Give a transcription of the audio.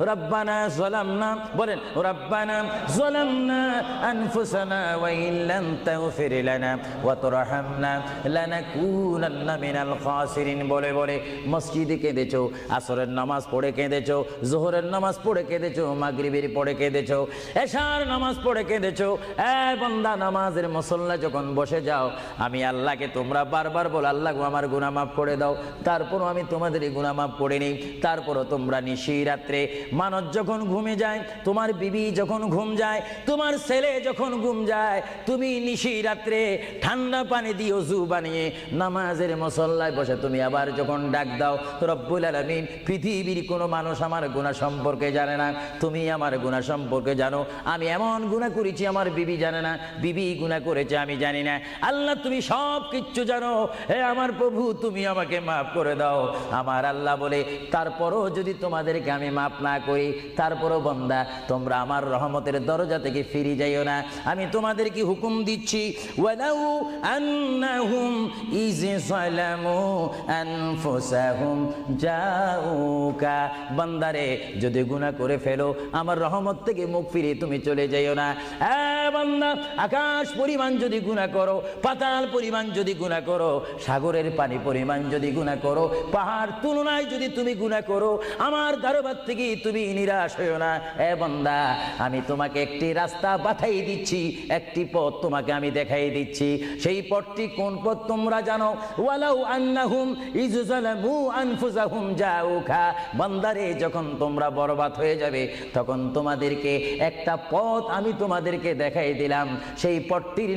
রব্বানা যালামনা বলেন রব্বানা যালামনা আনফুসানা ওয়া ইল্লাম তাগফির লানা ওয়া তারহামনা লানাকুনান্না মিনাল খাসিরিন বলে বলে মসজিদে কেঁদেছো, আসরের নামাজ পড়ে কেঁদেছো, যোহরের নামাজ পড়ে কেঁদেছো, মাগরিবের পড়ে কেঁদেছো, এশার নামাজ পড়ে কেঁদেছো। এ বান্দা, নামাজের মুসল্লা যখন বসে যাও, আমি আল্লাহকে তোমরা বারবার বল, আল্লাহ গো আমার গুনাহ মাফ করে দাও। তারপরও আমি তোমাদের এই গুনাহ মাফ করে নিই। তারপরও তোমরা নিশি রাত্রে মানুষ যখন ঘুমে যায়, তোমার বিবি যখন ঘুম যায়, তোমার ছেলে যখন ঘুম যায়, তুমি নিশি রাত্রে ঠান্ডা পানি দিয়ে ওযু বানিয়ে নামাজের মুসল্লায় বসে তুমি আবার যখন ডাক দাও, রব্বুল আলামিন, পৃথিবীর কোনো মানুষ আমার গুনাহ সম্পর্কে জানে না, তুমি আমার গুনাহ সম্পর্কে জানো। আমি এমন গুনাহ করেছি আমার বিবি জানে না, বিবি গুনাহ করেছে আমি জানি না। আল্লাহ তুমি সব কিচ্ছু জানো। হে আমার প্রভু, তুমি আমাকে মাফ করে দাও। আমার আল্লাহ বলে, তারপরও যদি তোমাদেরকে আমি মাফ না করি, তারপরও বান্দা তোমরা আমার রহমতের দরজা থেকে ফিরে যাইও না। আমি তোমাদেরকে হুকুম দিচ্ছি, ওয়ালাউ আন্নাহুম ইয যালামু আনফুসাহুম জাউকা, বান্দারে যদি গুনাহ করে ফেলো, আমার রহমত থেকে মুখ ফিরে তুমি চলে যাইও না। বান্দা, আকাশ পরিমাণ যদি গুনাহ করো, পাতাল পরিমাণ যদি গুনাহ করো, সাগরের পানি পরিমাণ যদি গুনাহ করো, পাহাড় তুলনায় যদি তুমি গুনাহ করো, আমার দরবার থেকে তুমি নিরাশ হইও না। বান্দা, আমি তোমাকে একটি রাস্তা বাতাই দিচ্ছি, একটি পথ তোমাকে আমি দেখাই দিচ্ছি। সেই পথটি কোন পথ তোমরা জানো? ওয়ালাউ আন্নাহুম ইয যালামু আনফুসাহুম জাউকা, বান্দারে যখন তোমরা বরবাদ হয়ে যাবে, তখন তোমাদেরকে একটা পথ আমি তোমাদেরকে দেখাই দিলাম। সেই পথটির